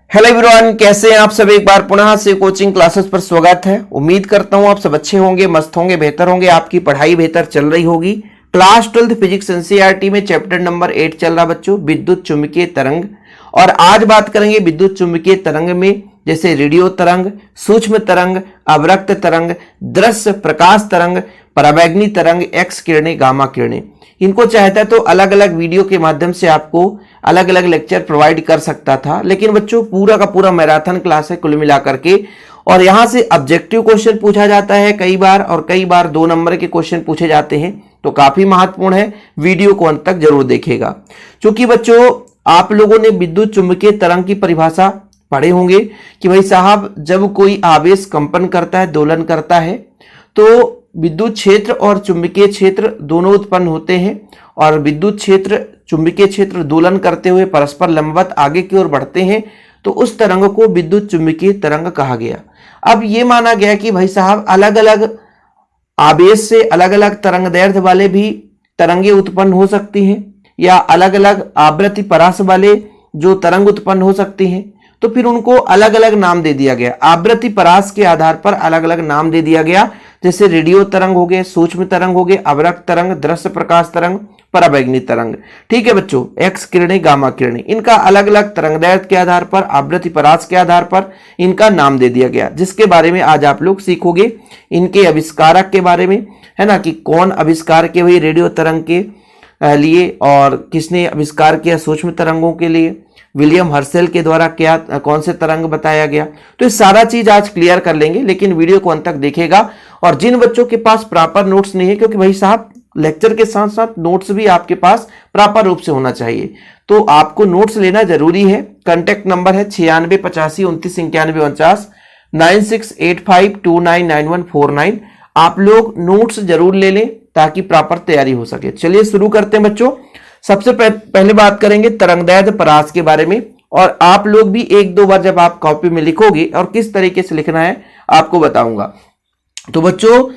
Hello everyone, कैसे हैं आप सब। एक बार पुनः से कोचिंग क्लासेस पर स्वागत है। उम्मीद करता हूं आप सब अच्छे होंगे, मस्त होंगे, बेहतर होंगे, आपकी पढ़ाई बेहतर चल रही होगी। क्लास 12 फिजिक्स एनसीईआरटी में चैप्टर नंबर 8 चल रहा बच्चों, विद्युत चुम्बकीय तरंग। और आज बात करेंगे विद्युत चुम्बकीय तरंग में जैसे रेडियो तरंग, सूक्ष्म तरंग, अवरक्त तरंग, दृश्य प्रकाश तरंग, पराबैंगनी तरंग, एक्स किरणें, गामा किरणें। इनको चाहता तो अलग अलग वीडियो के माध्यम से आपको अलग अलग लेक्चर प्रोवाइड कर सकता था, लेकिन बच्चों पूरा का पूरा मैराथन क्लास है कुल मिलाकर के। और यहां से ऑब्जेक्टिव क्वेश्चन पूछा जाता है कई बार, और कई बार 2 नंबर के क्वेश्चन पूछे जाते हैं, तो काफी महत्वपूर्ण है। वीडियो को अंत तक जरूर देखिएगा, क्योंकि बच्चों आप लोगों ने विद्युत चुम्बकीय तरंग की परिभाषा पढ़े होंगे कि भाई साहब जब कोई आवेश कंपन करता है, दोलन करता है, तो विद्युत क्षेत्र और चुंबकीय क्षेत्र दोनों उत्पन्न होते हैं। और विद्युत क्षेत्र चुंबकीय क्षेत्र दोलन करते हुए परस्पर लंबवत आगे की ओर बढ़ते हैं, तो उस तरंग को विद्युत चुम्बकीय तरंग कहा गया। अब यह माना गया कि भाई साहब अलग अलग आवेश से अलग अलग तरंगदैर्ध्य वाले भी तरंगे उत्पन्न हो सकती हैं, या अलग अलग आवृत्ति परास वाले जो तरंग उत्पन्न हो सकती हैं, तो फिर उनको अलग अलग नाम दे दिया गया। आवृत्ति परास के आधार पर अलग अलग नाम दे दिया गया, जैसे रेडियो तरंग हो गए, सूक्ष्म तरंग हो गए, अवरक्त तरंग, दृश्य प्रकाश तरंग, पराबैंगनी तरंग। ठीक है बच्चों, एक्स किरणें, गामा किरणें, इनका अलग अलग तरंगदैर्ध्य के आधार पर, आवृत्ति परास के आधार पर इनका नाम दे दिया गया, जिसके बारे में आज आप लोग सीखोगे। इनके आविष्कारक के बारे में, है ना, कि कौन आविष्कार किए हुए रेडियो तरंग के लिए, और किसने आविष्कार किया सूक्ष्म तरंगों के लिए, विलियम हर्शेल के द्वारा क्या कौन से तरंग बताया गया। तो ये सारा चीज आज क्लियर कर लेंगे, लेकिन वीडियो को अंत तक देखेगा। और जिन बच्चों के पास प्रॉपर नोट्स नहीं है, क्योंकि भाई साहब लेक्चर के साथ साथ नोट्स भी आपके पास प्रॉपर रूप से होना चाहिए, तो आपको नोट्स लेना जरूरी है। कांटेक्ट नंबर है 9685299149, 9685299149। आप लोग नोट्स जरूर ले लें ताकि प्रॉपर तैयारी हो सके। चलिए शुरू करते हैं बच्चों। सबसे पहले बात करेंगे तरंगदैर्ध्य परास के बारे में, और आप लोग भी 1-2 बार जब आप कॉपी में लिखोगे और किस तरीके से लिखना है आपको बताऊंगा। तो बच्चों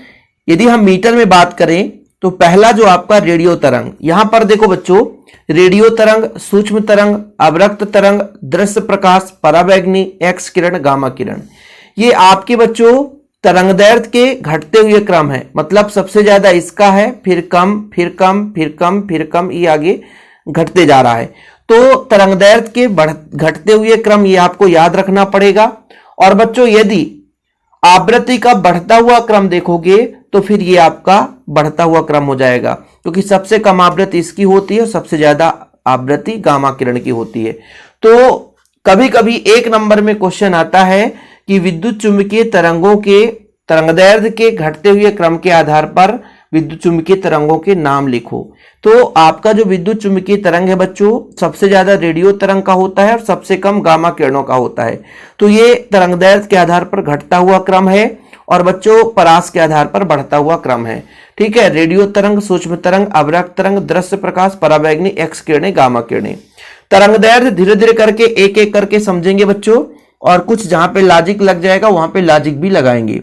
यदि हम मीटर में बात करें, तो पहला जो आपका रेडियो तरंग, यहां पर देखो बच्चों, रेडियो तरंग, सूक्ष्म तरंग, अवरक्त तरंग, दृश्य प्रकाश, पराबैंगनी, एक्स किरण, गामा किरण, ये आपके बच्चों तरंगदैर्ध्य के घटते हुए क्रम है। मतलब सबसे ज्यादा इसका है, फिर कम, फिर कम, फिर कम, फिर कम, ये आगे घटते जा रहा है। तो तरंगदैर्ध्य के घटते हुए क्रम ये आपको याद रखना पड़ेगा। और बच्चों यदि आवृत्ति का बढ़ता हुआ क्रम देखोगे, तो फिर ये आपका बढ़ता हुआ क्रम हो जाएगा, क्योंकि सबसे कम आवृत्ति इसकी होती है और सबसे ज्यादा आवृत्ति गामा किरण की होती है। तो कभी कभी 1 नंबर में क्वेश्चन आता है कि विद्युत चुम्बकीय तरंगों के तरंगदैर्ध्य के घटते हुए क्रम के आधार पर विद्युत चुम्बकीय तरंगों के नाम लिखो। तो आपका जो विद्युत चुम्बकीय तरंग है बच्चों, सबसे ज्यादा रेडियो तरंग का होता है और सबसे कम गामा किरणों का होता है। तो ये तरंगदैर्ध्य के आधार पर घटता हुआ क्रम है, और बच्चों परास के आधार पर बढ़ता हुआ क्रम है। ठीक है, रेडियो तरंग, सूक्ष्म तरंग, अवरक्त तरंग, दृश्य प्रकाश, पराबैंगनी, एक्स किरणें, गामा किरणें। तरंगदैर्ध्य धीरे धीरे करके एक एक करके समझेंगे बच्चों, और कुछ जहां पे लॉजिक लग जाएगा वहां पे लॉजिक भी लगाएंगे।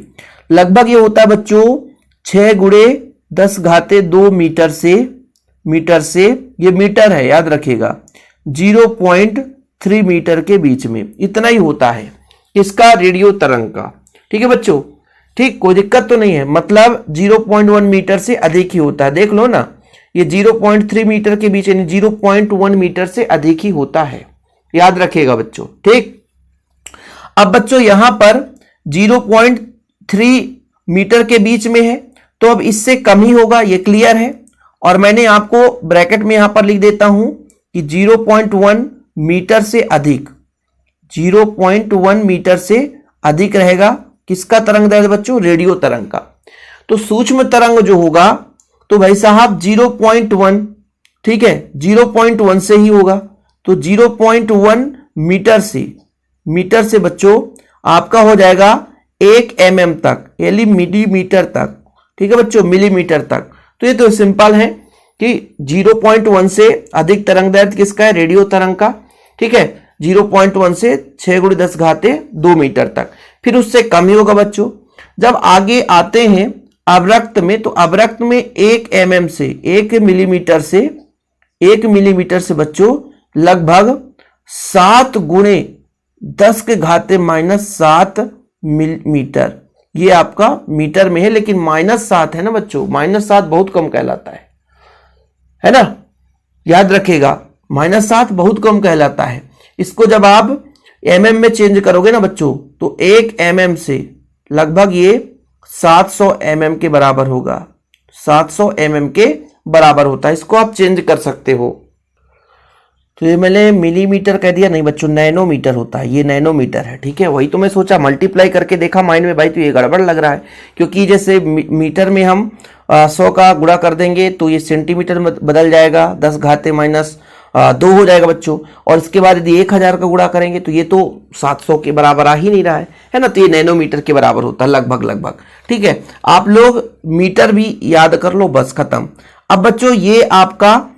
लगभग ये होता है बच्चों 6 × 10⁻² मीटर से ये मीटर है, याद रखिएगा, 0.3 मीटर के बीच में इतना ही होता है इसका रेडियो तरंग का। ठीक है बच्चों, ठीक, कोई दिक्कत तो नहीं है। मतलब 0.1 मीटर से अधिक ही होता है, देख लो ना, ये 0.3 मीटर के बीच, यानी 0.1 मीटर से अधिक ही होता है, याद रखिएगा बच्चों। ठीक, अब बच्चों यहां पर 0.3 मीटर के बीच में है, तो अब इससे कम ही होगा, ये क्लियर है। और मैंने आपको ब्रैकेट में यहां पर लिख देता हूं कि 0.1 मीटर से अधिक, 0.1 मीटर से अधिक रहेगा किसका तरंगदैर्ध्य बच्चों, रेडियो तरंग का। तो सूक्ष्म तरंग जो होगा, तो भाई साहब 0.1, ठीक है, 0.1 से ही होगा। तो 0.1 मीटर से बच्चों आपका हो जाएगा 1 mm तक, यानी मिलीमीटर तक। ठीक है बच्चों, मिलीमीटर तक। तो ये तो सिंपल है कि 0.1 से अधिक तरंगदैर्ध्य किसका है, रेडियो तरंग का। ठीक है, 0.1 से 6 × 10⁻² मीटर तक, फिर उससे कम ही होगा बच्चों। जब आगे आते हैं अवरक्त में, तो अवरक्त में 1 mm से 1 मिलीमीटर से बच्चों लगभग 7 गुणे 10 के घाते -7 मीटर। ये आपका मीटर में है, लेकिन -7 है ना बच्चों, -7 बहुत कम कहलाता है ना, याद रखिएगा, -7 बहुत कम कहलाता है। इसको जब आप mm में चेंज करोगे ना बच्चों, तो 1 mm से लगभग ये 700 mm के बराबर होगा, 700 mm के बराबर होता है। इसको आप चेंज कर सकते हो। तो ये मैंने मिलीमीटर कह दिया, नहीं बच्चों नैनोमीटर होता है, ये नैनोमीटर है, ठीक है। वही तो मैं सोचा, मल्टीप्लाई करके देखा माइंड में, भाई तो ये गड़बड़ लग रहा है, क्योंकि जैसे मीटर में हम 100 का गुणा कर देंगे तो ये सेंटीमीटर में बदल जाएगा, 10 घाते -2 हो जाएगा बच्चों। और इसके बाद यदि 1000 का गुणा करेंगे तो ये तो 700 के बराबर आ ही नहीं रहा है ना, तो ये नैनोमीटर के बराबर होता है लगभग, ठीक है। आप लोग मीटर भी याद कर लो, बस खत्म। अब बच्चों ये आपका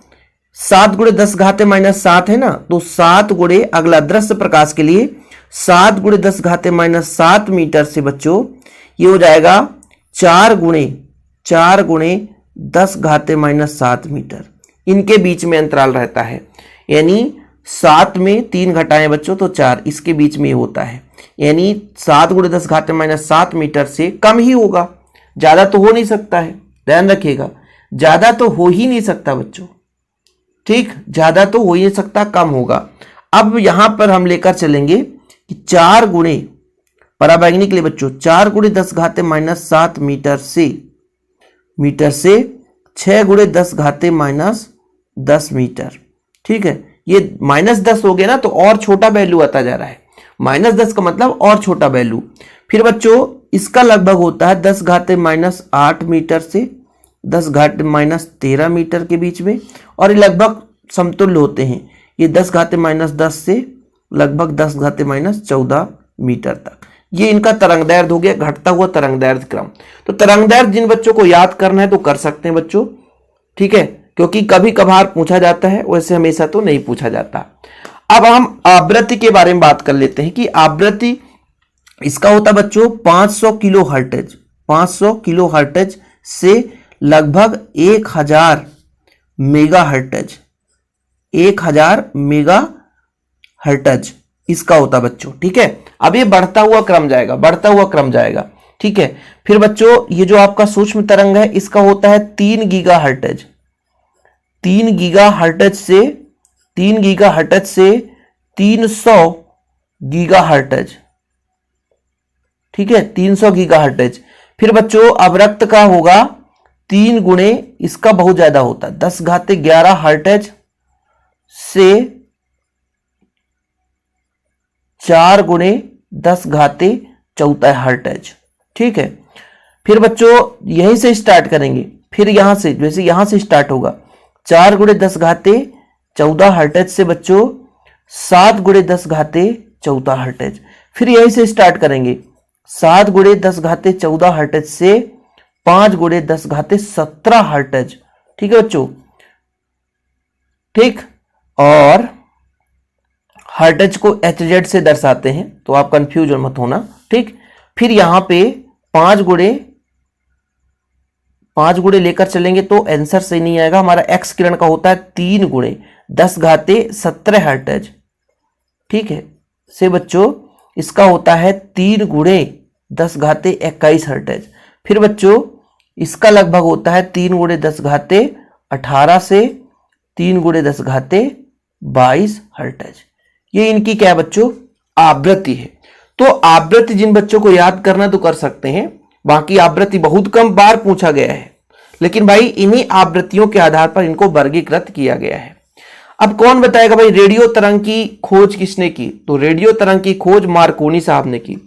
7 × 10 घाते -7 है ना, तो 7 गुणे अगला दृश्य प्रकाश के लिए 7 × 10 घाते -7 मीटर से बच्चों ये हो जाएगा 4 × 10 घाते -7 मीटर। इनके बीच में अंतराल रहता है, यानी 7 में 3 घटाएं बच्चों तो 4, इसके बीच में होता है, यानी 7 × 10 घाते -7 मीटर से कम ही होगा, ज्यादा तो हो नहीं सकता है, ध्यान रखिएगा, ज्यादा तो हो ही नहीं सकता बच्चों, ठीक, ज्यादा तो हो ही नहीं सकता, कम होगा। अब यहां पर हम लेकर चलेंगे कि 4 गुणे पराबैंगनी के लिए बच्चों 4 × 10 घाते -7 मीटर से 6 × 10 घाते -10 मीटर, ठीक है। ये -10 हो गया ना, तो और छोटा वैल्यू आता जा रहा है, -10 का मतलब और छोटा वैल्यू। फिर बच्चों इसका लगभग होता है 10 घाते -8 मीटर से 10 घाते -13 मीटर के बीच में, और ये लगभग समतुल्य होते हैं, ये 10 घाते -10 से लगभग 10 घाते -14 मीटर तक। ये इनका तरंगदैर्घ्य हो गया, घटता हुआ तरंगदैर्घ्य क्रम। तो तरंगदैर्घ्य जिन बच्चों को याद करना है तो कर सकते हैं बच्चों, ठीक है, क्योंकि कभी कभार पूछा जाता है, वैसे हमेशा तो नहीं पूछा जाता। अब हम आवृत्ति के बारे में बात कर लेते हैं कि आवृत्ति इसका होता बच्चों 500 किलो हर्ट्ज, 500 किलो हर्ट्ज से लगभग 1000 मेगा हर्ट्ज, 1000 मेगा हर्ट्ज इसका होता बच्चों, ठीक है। अब ये बढ़ता हुआ क्रम जाएगा, ठीक है। फिर बच्चों ये जो आपका सूक्ष्म तरंग है इसका होता है 3 गीगा हर्ट्ज, 3 गीगा हर्ट्ज से 300 गीगा हर्ट्ज, ठीक है, 300 गीगा हर्ट्ज। फिर बच्चों अवरक्त का होगा 3 गुणे, इसका बहुत ज्यादा होता है, 10 घाते 11 हर्ट्ज से 4 गुणे 10 घाते 14 हर्ट्ज, ठीक है। फिर बच्चों यहीं से स्टार्ट करेंगे, फिर यहां से जैसे यहां से स्टार्ट होगा 4 गुणे 10 घाते 14 हर्ट्ज से बच्चों 7 गुणे 10 घाते 14 हर्ट्ज। फिर यहीं से स्टार्ट करेंगे 7 गुणे 10 घाते 14 हर्ट्ज से 5 गुणे 10 घाते 17 हर्ट्ज, ठीक है बच्चों, ठीक। और हर्ट्ज को HZ से दर्शाते हैं, तो आप कंफ्यूज मत होना, ठीक। फिर यहां पे 5 गुणे लेकर चलेंगे तो आंसर सही नहीं आएगा, हमारा एक्स किरण का होता है 3 गुणे 10 घाते 17 हर्ट्ज, ठीक है, से बच्चों इसका होता है 3 गुणे 10 घाते 21 हर्ट्ज। फिर बच्चों इसका लगभग होता है 3 गुणे 10 घाते 18 से 3 गुणे 10 घाते 22 हर्ट्ज। ये इनकी क्या है बच्चों, आवृत्ति है। तो आवृत्ति जिन बच्चों को याद करना तो कर सकते हैं, बाकी आवृत्ति बहुत कम बार पूछा गया है, लेकिन भाई इन्हीं आवृत्तियों के आधार पर इनको वर्गीकृत किया गया है। अब कौन बताएगा भाई रेडियो तरंग की खोज किसने की? तो रेडियो तरंग की खोज मार्कोनी साहब ने की।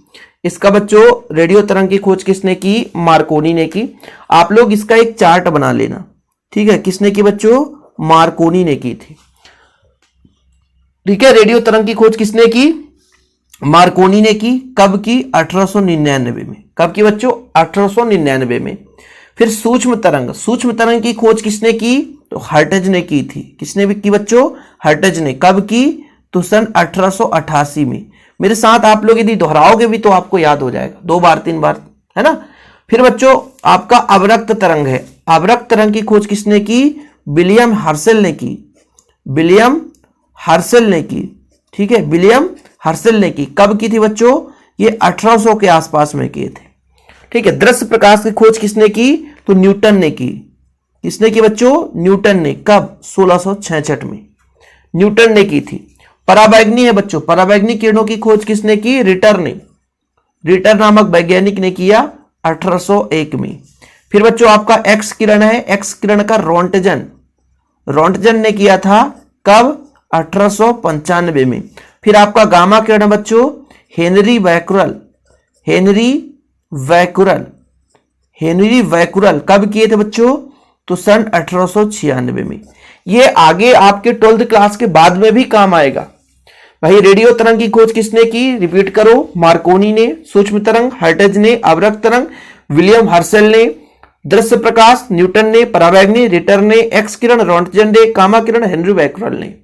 इसका बच्चों रेडियो तरंग की खोज किसने की? मार्कोनी ने की। आप लोग इसका एक चार्ट बना लेना, ठीक है। किसने की बच्चों? मार्कोनी ने की थी, ठीक है। रेडियो तरंग की खोज किसने की? मार्कोनी ने की। कब की? 1899 में। कब की बच्चों? 1899 में। फिर सूक्ष्म तरंग की खोज किसने की? तो हर्ट्ज ने की थी। किसने भी की बच्चों? हर्ट्ज ने। कब की? तो सन 1888 में। मेरे साथ आप लोग यदि दोहराओगे भी तो आपको याद हो जाएगा, 2 बार 3 बार, है ना। फिर बच्चों आपका अवरक्त तरंग है। अवरक्त तरंग की खोज किसने की? विलियम हर्शेल ने की। विलियम हर्शेल ने की, ठीक है। विलियम हर्सेल ने की। कब की थी बच्चों? ये 1800 के आसपास में किए थे। ठीक है। दृश्य प्रकाश की खोज किसने की? तो न्यूटन ने की। किसने की बच्चों? न्यूटन ने। कब? 1666 में न्यूटन ने की थी। पराबैंगनी है बच्चों, पराबैंगनी किरणों की खोज किसने की? रिटर ने। रिटर नामक वैज्ञानिक ने किया 1801 में। फिर बच्चों आपका एक्स किरण है, एक्स किरण का रोंटजन, रोंटजन ने किया था। कब? 1895 में। फिर आपका गामा किरण बच्चों Henry Becquerel, Henry Becquerel, Henry Becquerel कब किए थे बच्चों? तो सन 1896 में। ये आगे आपके 12th क्लास के बाद में भी काम आएगा भाई। रेडियो तरंग की खोज किसने की? रिपीट करो, मार्कोनी ने। सूक्ष्म तरंग हर्ट्ज ने। अवरक्त तरंग विलियम हर्सेल ने। दृश्य प्रकाश न्यूटन ने। पराबैंगनी रिटर ने। एक्स किरण रोंटजन ने। गामा किरण हेनरी बैकुरल ने।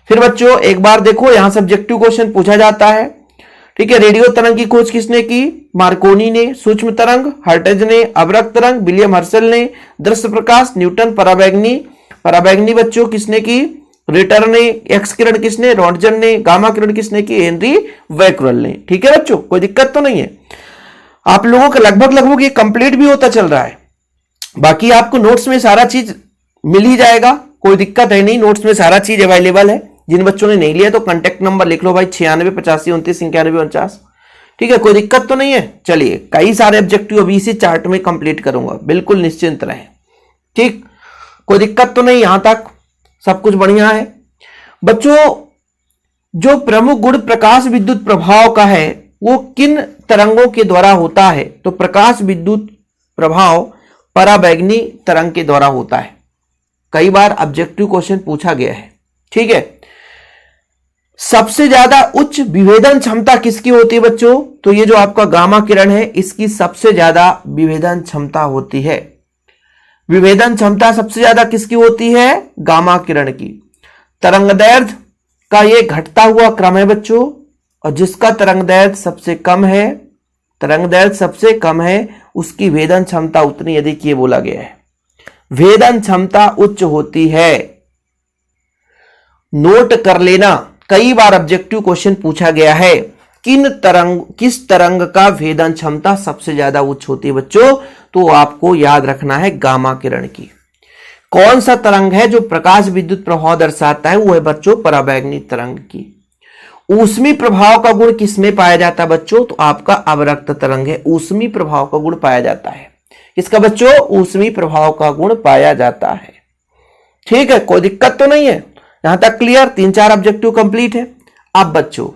फिर बच्चों एक बार देखो, यहां सब्जेक्टिव क्वेश्चन पूछा जाता है। ठीक है। रेडियो तरंग की खोज किसने की? मार्कोनी ने। सूक्ष्म तरंग हर्ट्ज ने। अवरक्त तरंग विलियम हर्सेल ने। दृश्य प्रकाश न्यूटन। पराबैंगनी, पराबैंगनी बच्चों किसने की? रिटर ने। एक्स किरण किसने? रोंटजन ने। गामा किरण किसने की? हेनरी बैकुरल ने। ठीक है बच्चों, कोई दिक्कत तो नहीं है। आप लोगों का लगभग ये कंप्लीट भी होता चल रहा है। बाकी आपको नोट्स में सारा चीज मिल ही जाएगा, कोई दिक्कत है नहीं। नोट्स में सारा चीज अवेलेबल है। जिन बच्चों ने नहीं लिया तो कांटेक्ट नंबर लिख लो भाई, 96 85 29 91 49। ठीक है, कोई दिक्कत तो नहीं है। चलिए, कई सारे ऑब्जेक्टिव अभी इसी चार्ट में कंप्लीट करूंगा, बिल्कुल निश्चिंत रहें। ठीक, कोई दिक्कत तो नहीं, यहां तक सब कुछ बढ़िया है बच्चों। जो प्रमुख गुण प्रकाश विद्युत प्रभाव का है वो किन तरंगों के द्वारा होता है? तो प्रकाश विद्युत प्रभाव पराबैंगनी तरंग के द्वारा होता है। कई बार ऑब्जेक्टिव क्वेश्चन पूछा गया है। ठीक है। सबसे ज्यादा उच्च विभेदन क्षमता किसकी होती है बच्चों? तो ये जो आपका गामा किरण है इसकी सबसे ज्यादा विभेदन क्षमता होती है। विभेदन क्षमता सबसे ज्यादा किसकी होती है? गामा किरण की। तरंगदैर्घ्य का ये घटता हुआ क्रम है बच्चों, और जिसका तरंगदैर्घ्य सबसे कम है, तरंगदैर्घ्य सबसे कम है, उसकी भेदन क्षमता उतनी अधिक, ये बोला गया है। भेदन क्षमता उच्च होती है। नोट कर लेना, कई बार ऑब्जेक्टिव क्वेश्चन पूछा गया है किस तरंग का भेदन क्षमता सबसे ज्यादा उच्च होती है बच्चों? तो आपको याद रखना है गामा किरण की। कौन सा तरंग है जो प्रकाश विद्युत प्रभाव दर्शाता है? वो है बच्चों पराबैंगनी तरंग की। ऊष्मी प्रभाव का गुण किसमें पाया जाता है बच्चों? तो आपका अवरक्त तरंग है। ऊष्मी प्रभाव का गुण पाया जाता है। किसका बच्चों? ऊष्मी प्रभाव का गुण पाया जाता है। ठीक है, कोई दिक्कत तो नहीं है, यहां तक क्लियर। 3-4 ऑब्जेक्टिव कंप्लीट है। अब बच्चों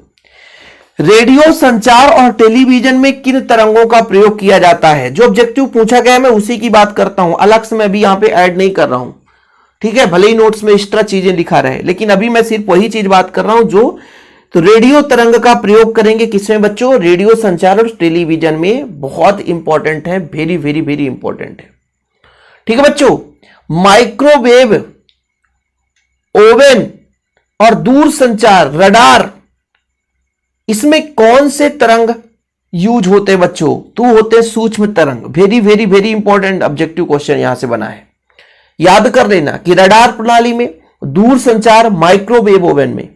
रेडियो संचार और टेलीविजन में किन तरंगों का प्रयोग किया जाता है? जो ऑब्जेक्टिव पूछा गया है मैं उसी की बात करता हूं, अलग से मैं अभी यहां पे ऐड नहीं कर रहा हूं। ठीक है, भले ही नोट्स में एक्स्ट्रा चीजें लिखा रहे, लेकिन अभी मैं सिर्फ वही चीज बात कर रहा हूं जो, तो रेडियो तरंग का प्रयोग करेंगे किसमें बच्चों? रेडियो संचार और टेलीविजन में। बहुत इंपॉर्टेंट है, वेरी वेरी वेरी इंपॉर्टेंट है। ठीक है बच्चों, माइक्रोवेव ओवन और दूर संचार रडार, इसमें कौन से तरंग यूज होते हैं बच्चों? तो होते सूक्ष्म तरंग। Very very very important objective question यहां से बना है, याद कर लेना कि रडार प्रणाली में, दूर संचार, माइक्रोवेव ओवन में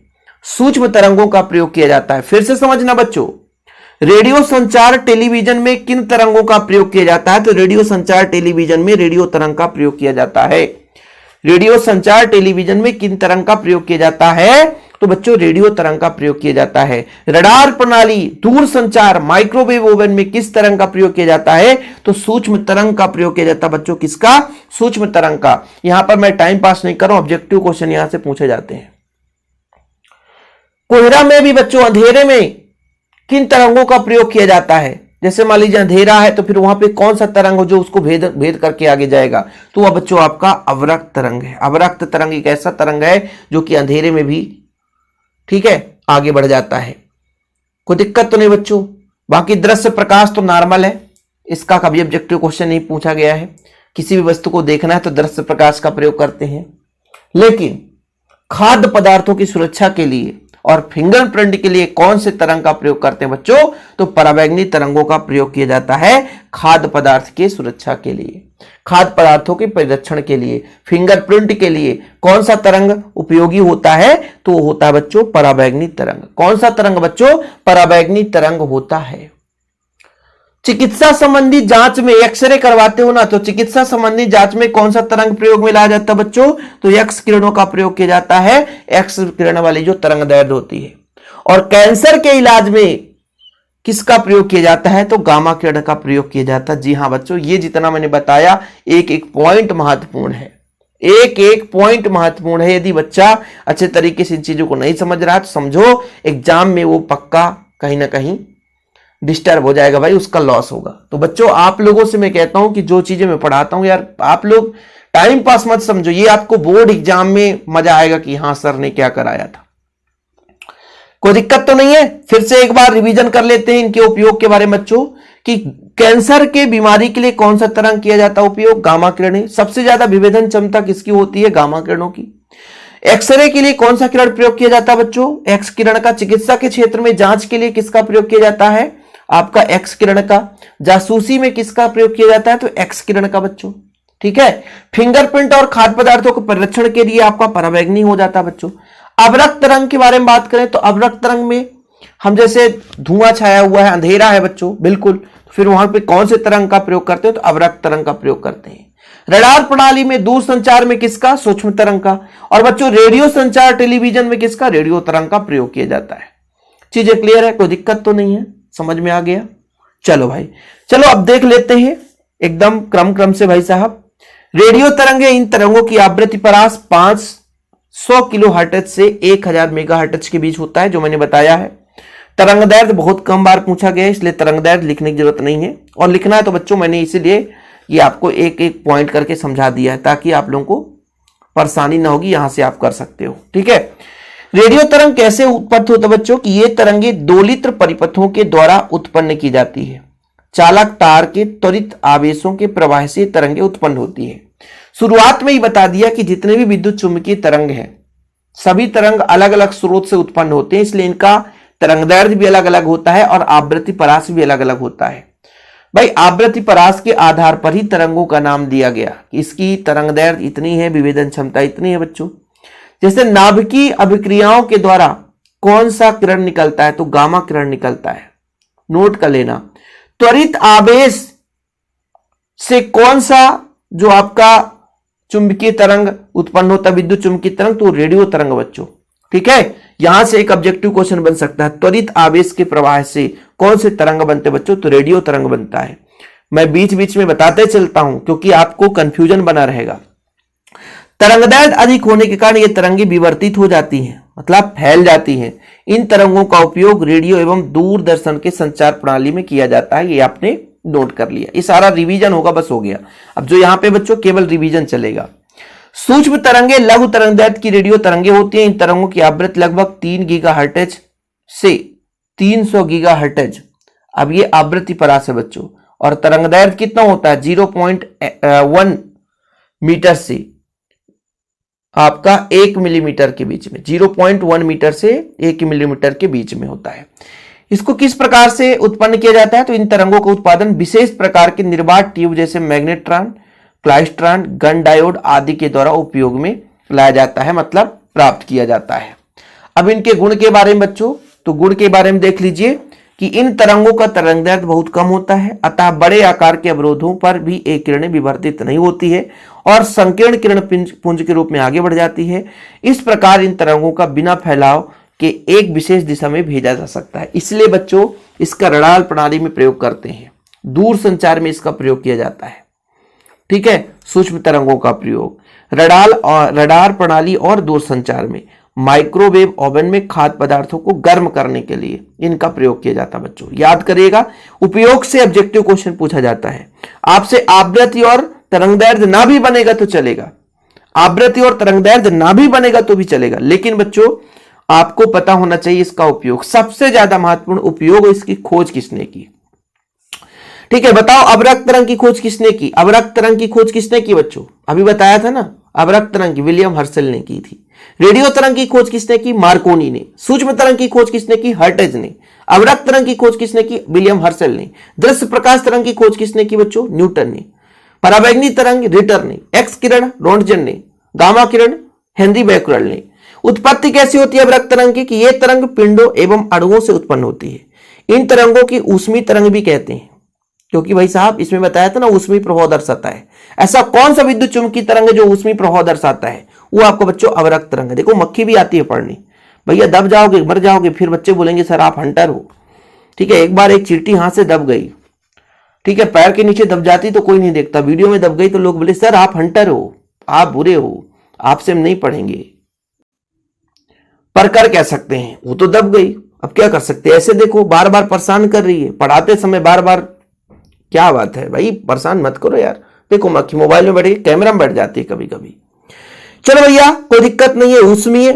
सूक्ष्म तरंगों का प्रयोग किया जाता है। फिर से समझना बच्चों, रेडियो संचार टेलीविजन में किन तरंगों का प्रयोग किया जाता है? तो रेडियो संचार टेलीविजन में रेडियो तरंग का प्रयोग किया जाता है। रेडियो संचार टेलीविजन में किन तरंग का प्रयोग किया जाता है? तो बच्चों रेडियो तरंग का प्रयोग किया जाता है। रडार प्रणाली, दूर संचार, माइक्रोवेव ओवन में किस तरंग का प्रयोग किया जाता है? तो सूक्ष्म तरंग का प्रयोग किया जाता है बच्चों। किसका? सूक्ष्म तरंग का। यहां पर मैं टाइम पास नहीं कर रहा हूं, ऑब्जेक्टिव क्वेश्चन यहां से पूछे जाते हैं। कोहरा में भी बच्चों अंधेरे में किन तरंगों का प्रयोग किया जाता है? जैसे मान लीजिए अंधेरा है तो फिर वहां पे कौन सा तरंग हो जो उसको भेद करके आगे जाएगा? तो वह बच्चों आपका अवरक्त तरंग है। अवरक्त तरंग एक ऐसा तरंग है जो कि अंधेरे में भी, ठीक है, आगे बढ़ जाता है। कोई दिक्कत तो नहीं बच्चों। बाकी दृश्य प्रकाश तो नॉर्मल है, इसका कभी ऑब्जेक्टिव क्वेश्चन नहीं पूछा गया है। किसी भी वस्तु को देखना है तो दृश्य प्रकाश का प्रयोग करते हैं। लेकिन खाद्य पदार्थों की सुरक्षा के लिए और फिंगरप्रिंट के लिए कौन से तरंग का प्रयोग करते हैं बच्चों? तो पराबैंगनी तरंगों का प्रयोग किया जाता है खाद्य पदार्थ की सुरक्षा के लिए, खाद्य पदार्थों के परिरक्षण के लिए। फिंगरप्रिंट के लिए कौन सा तरंग उपयोगी होता है? तो होता है बच्चों पराबैंगनी तरंग। कौन सा तरंग बच्चों? पराबैंगनी तरंग होता है। चिकित्सा संबंधी जांच में एक्सरे करवाते हो ना, तो चिकित्सा संबंधी जांच में कौन सा तरंग प्रयोग में लाया जाता है बच्चों? तो एक्स किरणों का प्रयोग किया जाता है, एक्स किरण वाली जो तरंग दैर्ध्य होती है। और कैंसर के इलाज में किसका प्रयोग किया जाता है? तो गामा किरण का प्रयोग किया जाता है। जी हां बच्चों, ये जितना मैंने बताया एक एक पॉइंट महत्वपूर्ण है, एक एक पॉइंट महत्वपूर्ण है। यदि बच्चा अच्छे तरीके से इन चीजों को नहीं समझ रहा है तो समझो एग्जाम में वो पक्का कहीं ना कहीं डिस्टर्ब हो जाएगा भाई, उसका लॉस होगा। तो बच्चों आप लोगों से मैं कहता हूं कि जो चीजें मैं पढ़ाता हूं यार आप लोग टाइम पास मत समझो, ये आपको बोर्ड एग्जाम में मजा आएगा कि हाँ सर ने क्या कराया था। कोई दिक्कत तो नहीं है? फिर से एक बार रिवीजन कर लेते हैं इनके उपयोग के बारे में बच्चों, कि कैंसर के बीमारी के लिए कौन सा तरंग किया जाता है उपयोग? गामा किरणें। सबसे ज्यादा विभेदन क्षमता किसकी होती है? गामा किरणों की। एक्सरे के लिए कौन सा किरण प्रयोग किया जाता है बच्चों? एक्स किरण का। चिकित्सा के क्षेत्र में जांच के लिए किसका प्रयोग किया जाता है? आपका एक्स किरण का। जासूसी में किसका प्रयोग किया जाता है? तो एक्स किरण का बच्चों, ठीक है। फिंगरप्रिंट और खाद्य पदार्थों के परिरक्षण के लिए आपका पराबैंगनी हो जाता है बच्चों। अवरक्त तरंग के बारे में बात करें तो अवरक्त तरंग में हम जैसे धुआं छाया हुआ है, अंधेरा है बच्चों, बिल्कुल, फिर वहां पे कौन से तरंग का प्रयोग करते हैं? तो अवरक्त तरंग का प्रयोग करते हैं। रडार प्रणाली में दूर संचार में किसका? सूक्ष्म तरंग का। और बच्चों रेडियो संचार टेलीविजन में किसका? रेडियो तरंग का प्रयोग किया जाता है। चीजें क्लियर है? कोई दिक्कत तो नहीं है? समझ में आ गया? चलो भाई, चलो अब देख लेते हैं एकदम क्रम से भाई साहब। रेडियो तरंगे, इन तरंगों की आवृत्ति परास 500 किलो हर्ट्ज से 1000 मेगा हर्ट्ज के बीच होता है, जो मैंने बताया है। तरंग दैर्ध्य बहुत कम बार पूछा गया है, इसलिए तरंग दैर्ध्य लिखने की जरूरत नहीं है। और लिखना है तो बच्चों मैंने इसीलिए ये आपको एक एक पॉइंट करके समझा दिया है, ताकि आप लोगों को परेशानी ना होगी, यहां से आप कर सकते हो, ठीक है। रेडियो तरंग कैसे उत्पन्न होता है बच्चों? कि ये तरंगे दोलित्र परिपथों के द्वारा उत्पन्न की जाती है। चालक तार के त्वरित आवेशों के प्रवाह से तरंगे उत्पन्न होती है। शुरुआत में ही बता दिया कि जितने भी विद्युत चुंबकीय तरंग हैं, सभी तरंग अलग अलग स्रोत से उत्पन्न होते हैं, इसलिए इनका तरंग दैर्ध्य भी अलग अलग होता है और आवृत्ति परास भी अलग अलग होता है। भाई आवृत्ति परास के आधार पर ही तरंगों का नाम दिया गया। इसकी तरंग दैर्ध्य इतनी है, विभेदन क्षमता इतनी है बच्चों। जैसे नाभिकीय अभिक्रियाओं के द्वारा कौन सा किरण निकलता है? तो गामा किरण निकलता है, नोट कर लेना। त्वरित आवेश से कौन सा जो आपका चुंबकीय तरंग उत्पन्न होता है, विद्युत चुंबकीय तरंग? तो रेडियो तरंग बच्चों, ठीक है। यहां से एक ऑब्जेक्टिव क्वेश्चन बन सकता है, त्वरित आवेश के प्रवाह से कौन से तरंग बनते बच्चों? तो रेडियो तरंग बनता है। मैं बीच बीच में बताते चलता हूं क्योंकि आपको कंफ्यूजन बना रहेगा। तरंगदैर्ध्य अधिक होने के कारण ये तरंगे विवर्तित हो जाती हैं, मतलब फैल जाती हैं। इन तरंगों का उपयोग रेडियो एवं दूरदर्शन के संचार प्रणाली में किया जाता है। ये आपने नोट कर लिया, ये सारा रिवीजन होगा, बस हो गया। अब जो यहां पे बच्चों केवल रिवीजन चलेगा। सूक्ष्म तरंगे लघु तरंगदैर्ध्य की रेडियो तरंगे होती हैं। इन तरंगों की आवृत्ति लगभग 3 गीगाहर्ट्ज से 300 गीगाहर्ट्ज। अब ये आवृत्ति परास है बच्चों। और तरंगदैर्ध्य कितना होता है? 0.1 मीटर से आपका 1 मिलीमीटर के बीच में, 0.1 मीटर से 1 मिलीमीटर के बीच में होता है। इसको किस प्रकार से उत्पन्न किया जाता है? तो इन तरंगों का उत्पादन विशेष प्रकार के निर्वात ट्यूब जैसे मैग्नेट्रॉन, क्लाइस्ट्रॉन, गन डायोड आदि के द्वारा उपयोग में लाया जाता है, मतलब प्राप्त किया जाता है। अब इनके गुण के बारे में बच्चों, तो गुण के बारे में देख लीजिए कि इन तरंगों का तरंगदैर्ध्य बहुत कम होता है, अतः बड़े आकार के अवरोधों पर भी एक किरणें विवर्तित नहीं होती है और संकीर्ण किरण पुंज के रूप में आगे बढ़ जाती है। इस प्रकार इन तरंगों का बिना फैलाव के एक विशेष दिशा में भेजा जा सकता है। इसलिए बच्चों इसका रडार प्रणाली में प्रयोग करते हैं, दूर संचार में इसका प्रयोग किया जाता है, ठीक है। सूक्ष्म तरंगों का प्रयोग रडार प्रणाली और दूर संचार में, माइक्रोवेव ओवन में खाद्य पदार्थों को गर्म करने के लिए इनका प्रयोग किया जाता है बच्चों। याद करिएगा, उपयोग से ऑब्जेक्टिव क्वेश्चन पूछा जाता है आपसे। आवृत्ति और तरंगदैर्ध्य ना भी बनेगा तो चलेगा, आवृत्ति और तरंगदैर्ध्य ना भी बनेगा तो भी चलेगा, लेकिन बच्चों आपको पता होना चाहिए इसका उपयोग। सबसे ज्यादा महत्वपूर्ण उपयोग, इसकी खोज किसने की? ठीक है, बताओ अवरक्त तरंग की खोज किसने की? अवरक्त तरंग की खोज किसने की बच्चों? अभी बताया था ना, अवरक्त तरंग की विलियम हर्शल ने की थी। रेडियो तरंग की खोज किसने की? मार्कोनी ने। सूक्ष्म तरंग की खोज किसने की? हर्ट्ज ने। अवरक्त तरंग की खोज किसने की? विलियम हर्शल ने। दृश्य प्रकाश तरंग की खोज किसने की बच्चों? न्यूटन ने। पराबैंगनी तरंग रिटर ने। एक्स किरण रोंटजन ने। गामा किरण हेनरी बैक्यूरेल ने। उत्पत्ति कैसी होती है अवरक्त तरंग की? कि ये तरंग पिंडों एवं अणुओं से उत्पन्न होती है। इन तरंगों की ऊष्मी तरंग भी कहते हैं, क्योंकि भाई साहब इसमें बताया था ना ऊष्मी प्रभाव दर्शाता है। ऐसा कौन सा विद्युत चुंबकीय तरंग है जो ऊष्मी प्रभाव दर्शाता है? वो आपको बच्चों अवरक्त तरंग है। देखो मक्खी भी आती है पढ़नी, भैया दब जाओगे मर जाओगे, फिर बच्चे बोलेंगे सर आप हंटर हो। ठीक है, एक बार एक चींटी हाथ से दब गई, ठीक है, पैर के नीचे दब जाती तो कोई नहीं देखता, वीडियो में दब गई तो लोग बोले सर आप हंटर हो, आप बुरे हो, आपसे हम नहीं पढ़ेंगे। पर कर कह सकते हैं, वो तो दब गई, अब क्या कर सकते हैं। ऐसे देखो बार बार परेशान कर रही है, पढ़ाते समय बार बार, क्या बात है भाई, परेशान मत करो यार। देखो मक्खी मोबाइल में बैठी कैमरा में बैठ जाती है कभी कभी। चलो भैया कोई दिक्कत नहीं है, ऊष्मीय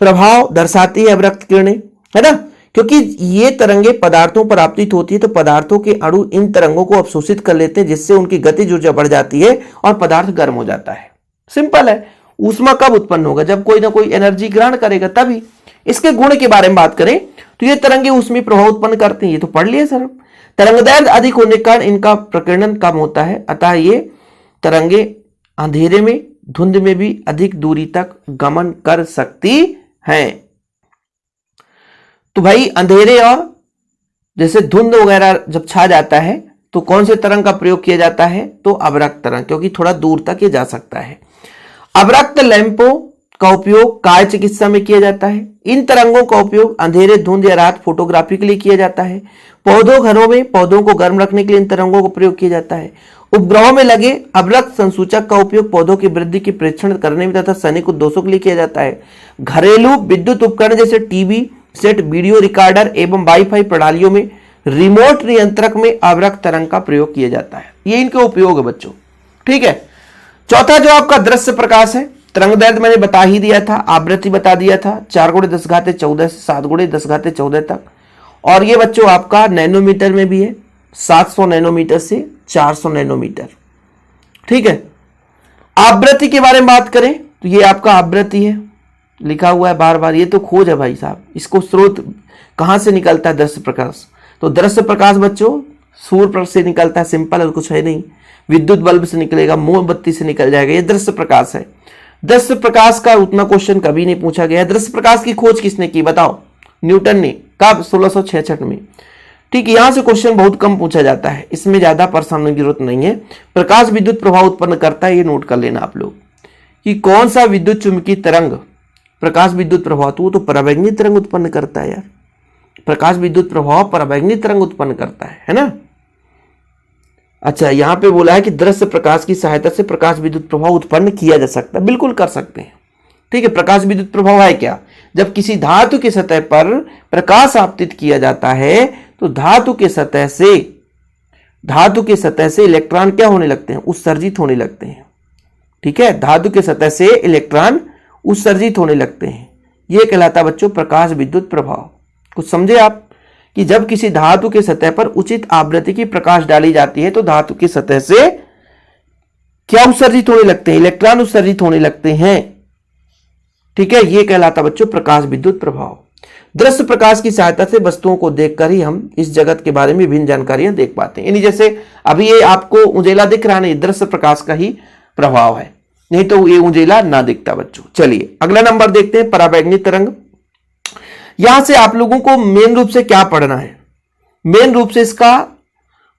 प्रभाव दर्शाती है अवरक्त किरणें, है ना, क्योंकि ये तरंगे पदार्थों पर आपतित होती है तो पदार्थों के अणु इन तरंगों को अवशोषित कर लेते हैं, जिससे उनकी गतिज ऊर्जा बढ़ जाती है और पदार्थ गर्म हो जाता है। सिंपल है। ऊष्मा कब उत्पन्न होगा? जब कोई ना कोई एनर्जी ग्रहण करेगा तभी। इसके गुण के बारे में बात करें तो ये तरंगे ऊष्मी प्रभाव उत्पन्न करते हैं, ये तो पढ़ लिए सर। तरंगदैर्घ्य अधिक होने के कारण इनका प्रकीर्णन कम होता है, अतः ये तरंगे अंधेरे में धुंध में भी अधिक दूरी तक गमन कर सकती हैं। तो भाई अंधेरे और जैसे धुंध वगैरह जब छा जाता है तो कौन से तरंग का प्रयोग किया जाता है? तो अवरक्त तरंग, क्योंकि थोड़ा दूर तक ये जा सकता है। अवरक्त लैंपों का उपयोग काय चिकित्सा में किया जाता है। इन तरंगों का उपयोग अंधेरे धुंध या रात फोटोग्राफी के लिए किया जाता है। पौधों घरों में पौधों को गर्म रखने के लिए इन तरंगों का प्रयोग किया जाता है। उपग्रहों में लगे अवरक्त संसूचक का उपयोग पौधों की वृद्धि की परीक्षण करने में तथा सैनिक उद्देश्यों के लिए किया जाता है। घरेलू विद्युत उपकरण जैसे टीवी सेट, वीडियो रिकॉर्डर एवं वाईफाई प्रणालियों में रिमोट नियंत्रक में अवरक्त तरंग का प्रयोग किया जाता है। ये इनके उपयोग है बच्चों। ठीक है, चौथा जो आपका दृश्य प्रकाश है, तरंगदैर्घ्य मैंने बता ही दिया था, आवृत्ति बता दिया था, 4 × 10⁻14 से 7 × 10⁻14 तक। और ये बच्चों आपका नैनोमीटर में भी है, 700 नैनोमीटर से 400 नैनोमीटर। ठीक है, आवृत्ति के बारे में बात करें तो ये आपका आवृत्ति है, लिखा हुआ है बार बार, ये तो खोज है भाई साहब। इसको स्रोत कहां से निकलता है? दृश्य प्रकाश। तो दृश्य प्रकाश बच्चों सूर्य से निकलता है, सिंपल है, कुछ है नहीं। विद्युत बल्ब से निकलेगा, मोमबत्ती से निकल जाएगा, ये दृश्य प्रकाश है। दृश्य प्रकाश का उतना क्वेश्चन कभी नहीं पूछा गया है। दृश्य प्रकाश की खोज किसने की बताओ? न्यूटन ने। कब? 1666 में। ठीक है, यहां से क्वेश्चन बहुत कम पूछा जाता है, इसमें ज्यादा परेशान होने की जरूरत नहीं है। प्रकाश विद्युत प्रभाव उत्पन्न करता है, ये नोट कर लेना आप लोग कि कौन सा विद्युत चुंबकीय तरंग प्रकाश विद्युत प्रभाव, तो पराबैंगनी तरंग उत्पन्न करता है यार। प्रकाश विद्युत प्रभाव पराबैंगनी तरंग उत्पन्न करता है ना। अच्छा, यहां पे बोला है कि दृश्य प्रकाश की सहायता से प्रकाश विद्युत प्रभाव उत्पन्न किया जा सकता है। बिल्कुल कर सकते हैं। ठीक है, प्रकाश विद्युत प्रभाव है क्या? जब किसी धातु की सतह पर प्रकाश आपतित किया जाता है तो धातु के सतह से इलेक्ट्रॉन क्या होने लगते हैं? उत्सर्जित होने लगते हैं। ठीक है, धातु के सतह से इलेक्ट्रॉन उत्सर्जित होने लगते हैं, यह कहलाता है बच्चों प्रकाश विद्युत प्रभाव। कुछ समझे आप कि जब किसी धातु के सतह पर उचित आवृत्ति की प्रकाश डाली जाती है तो धातु की सतह से क्या उत्सर्जित होने लगते हैं? इलेक्ट्रॉन उत्सर्जित होने लगते हैं। ठीक है, यह कहलाता बच्चों प्रकाश विद्युत प्रभाव। दृश्य प्रकाश की सहायता से वस्तुओं को देखकर ही हम इस जगत के बारे में विभिन्न जानकारियां देख पाते हैं। यानी जैसे अभी ये आपको उजेला दिख रहा है, दृश्य प्रकाश का ही प्रभाव है, नहीं तो ये उजेला ना दिखता बच्चों। चलिए अगला नंबर देखते हैं, पराबैंगनी तरंग। यहां से आप लोगों को मेन रूप से क्या पढ़ना है? मेन रूप से इसका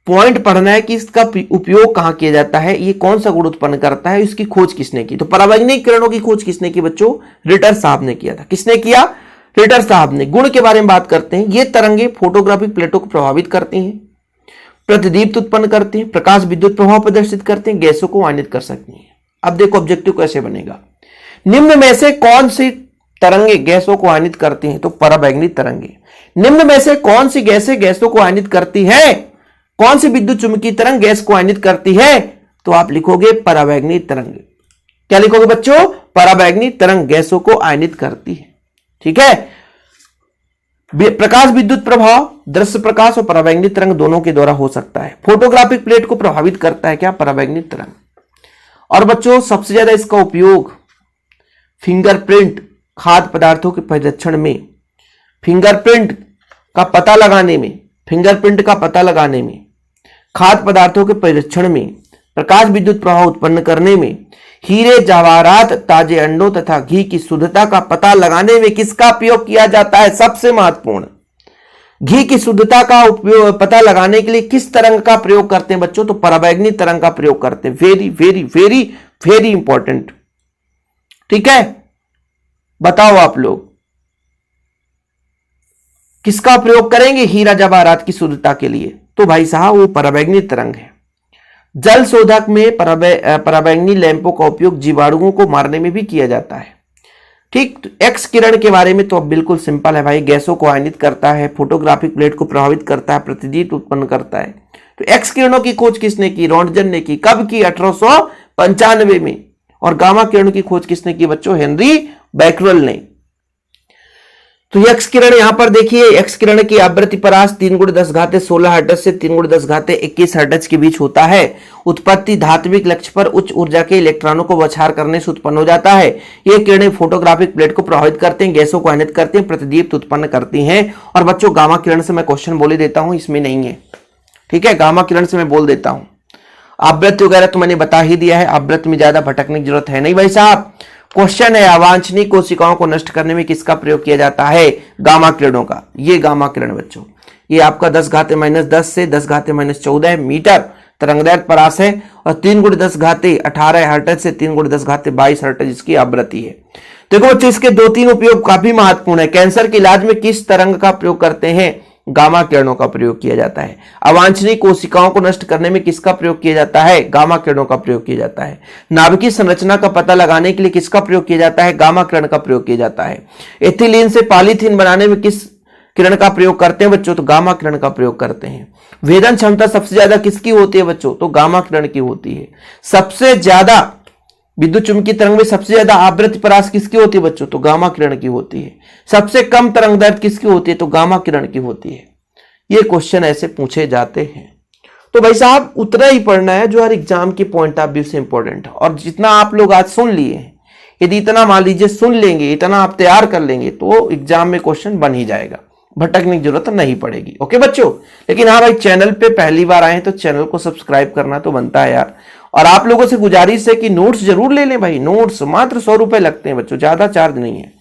पॉइंट पढ़ना है कि इसका उपयोग कहां किया जाता है, ये कौन सा गुण उत्पन्न करता है, इसकी खोज किसने की। तो पराबैंगनी किरणों की खोज किसने की बच्चों? रिटर साहब ने किया था। किसने किया? रिटर साहब ने। गुण के बारे में बात करते हैं, ये तरंगे फोटोग्राफिक प्लेटों को प्रभावित करती हैं, प्रतिदीप्त उत्पन्न करती हैं, प्रकाश विद्युत प्रभाव प्रदर्शित करते हैं, गैसों को आयनित कर सकती हैं। अब देखो ऑब्जेक्टिव कैसे बनेगा। निम्न में से कौन सी तरंगे गैसों को आयनित करती हैं? तो पराबैंगनी तरंगे। निम्न में से कौन सी गैसें गैसों को आयनित करती है? कौन सी विद्युत चुंबकीय तरंग गैस को आयनित करती है? तो आप लिखोगे पराबैंगनी तरंग। क्या लिखोगे बच्चों? पराबैंगनी तरंग गैसों को आयनित करती है। ठीक है, प्रकाश विद्युत प्रभाव दृश्य प्रकाश और पराबैंगनी तरंग दोनों के द्वारा हो सकता है। फोटोग्राफिक प्लेट को प्रभावित करता है क्या? पराबैंगनी तरंग। और बच्चों सबसे ज्यादा इसका उपयोग फिंगरप्रिंट खाद्य पदार्थों के परिरक्षण में, फिंगरप्रिंट का पता लगाने में, फिंगरप्रिंट का पता लगाने में, खाद्य पदार्थों के परिरक्षण में, प्रकाश विद्युत प्रवाह उत्पन्न करने में, हीरे जवाहरात, ताजे अंडों तथा घी की शुद्धता का पता लगाने में किसका उपयोग किया जाता है? सबसे महत्वपूर्ण, घी की शुद्धता का उपयोग पता लगाने के लिए किस तरंग का प्रयोग करते हैं बच्चों? तो पराबैंगनी तरंग का प्रयोग करते हैं। Very very very very important. ठीक है, बताओ आप लोग किसका प्रयोग करेंगे हीरा जवाहरात की शुद्धता के लिए? तो भाई साहब वो पराबैंगनी तरंग है। जल शोधक में पराबैंगनी लैंपों का उपयोग जीवाणुओं को मारने में भी किया जाता है। ठीक, तो एक्स किरण के बारे में तो अब बिल्कुल सिंपल है भाई, गैसों को आयनित करता है, फोटोग्राफिक प्लेट को प्रभावित करता है, प्रतिदीप्त उत्पन्न करता है। तो एक्स किरणों की खोज किसने की? रोंटगन ने की। कब की? 1895 में। और गामा किरणों की खोज किसने की बच्चों? हेनरी बैकरल ने। तो एक्स किरण यहां पर देखिए, एक्स किरण की आवृत्ति परास 3×10⁻16 हर्ट्ज से 3×10⁻21 हर्ट्ज के बीच होता है। उत्पत्ति धात्विक लक्ष्य पर उच्च ऊर्जा के इलेक्ट्रॉनों को बौछार करने से उत्पन्न हो जाता है। ये किरणें फोटोग्राफिक प्लेट को प्रभावित करते हैं, गैसों को आयनित करते हैं, प्रतिदीप्त उत्पन्न करती हैं। और बच्चों गामा किरण से मैं क्वेश्चन बोल ही देता हूं, इसमें नहीं है। ठीक है, गामा किरण से मैं बोल देता हूं। आवृत्ति वगैरह तो मैंने बता ही दिया है, आवृत्ति में ज्यादा भटकने की जरूरत है नहीं भाई साहब। क्वेश्चन है, अवांछनीय कोशिकाओं को नष्ट करने में किसका प्रयोग किया जाता है? गामा किरणों का। ये गामा किरण बच्चों, ये आपका 10⁻−10 से 10⁻−14 मीटर तरंगदैर्घ्य परास है और 3×10⁻18 हर्ट्ज से 3×10⁻22 हर्ट्ज इसकी आवृत्ति है। देखो बच्चों, इसके 2-3 उपयोग काफी महत्वपूर्ण है। कैंसर के इलाज में किस तरंग का प्रयोग करते हैं? गामा किरणों का प्रयोग किया जाता है। अवांछनीय कोशिकाओं को नष्ट करने में किसका प्रयोग किया जाता है? गामा किरणों का प्रयोग किया जाता है। नाभिकीय संरचना का पता लगाने के लिए किसका प्रयोग किया जाता है? गामा किरण का प्रयोग किया जाता है। एथिलीन से पॉलीथीन बनाने में किस किरण का प्रयोग करते हैं बच्चों? तो गामा किरण का प्रयोग करते हैं। वेदन क्षमता सबसे ज्यादा किसकी होती है बच्चों? तो गामा किरण की होती है। सबसे ज्यादा विद्युत चुंबकीय तरंग में सबसे ज्यादा आवृत्ति परास किसकी होती है बच्चों? तो गामा किरण की होती है। सबसे कम तरंग दैर्घ्य किसकी होती है? तो गामा किरण की होती है। ये क्वेश्चन ऐसे पूछे जाते हैं। तो भाई साहब उतना ही पढ़ना है जो हर एग्जाम के पॉइंट ऑफ व्यू से इंपॉर्टेंट है। और जितना आप लोग आज सुन लिए हैं, यदि इतना मान लीजिए सुन लेंगे, इतना आप तैयार कर लेंगे, तो एग्जाम में क्वेश्चन बन ही जाएगा, भटकने की जरूरत नहीं पड़ेगी। ओके बच्चों, लेकिन हाँ भाई, चैनल पे पहली बार आए तो चैनल को सब्सक्राइब करना तो बनता है यार। और आप लोगों से गुजारिश है कि नोट्स जरूर ले लें भाई। नोट्स मात्र 100 रुपए लगते हैं बच्चों, ज्यादा चार्ज नहीं है।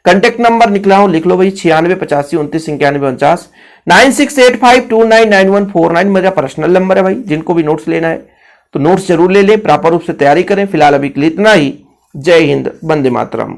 कांटेक्ट नंबर निकला हो, लिख लो भाई, 9685299149, 9685299149 मेरा पर्सनल नंबर है भाई। जिनको भी नोट्स लेना है तो नोट्स जरूर ले लें, प्रॉपर रूप से तैयारी करें। फिलहाल अभी के लिए इतना ही। जय हिंद, वंदे मातरम।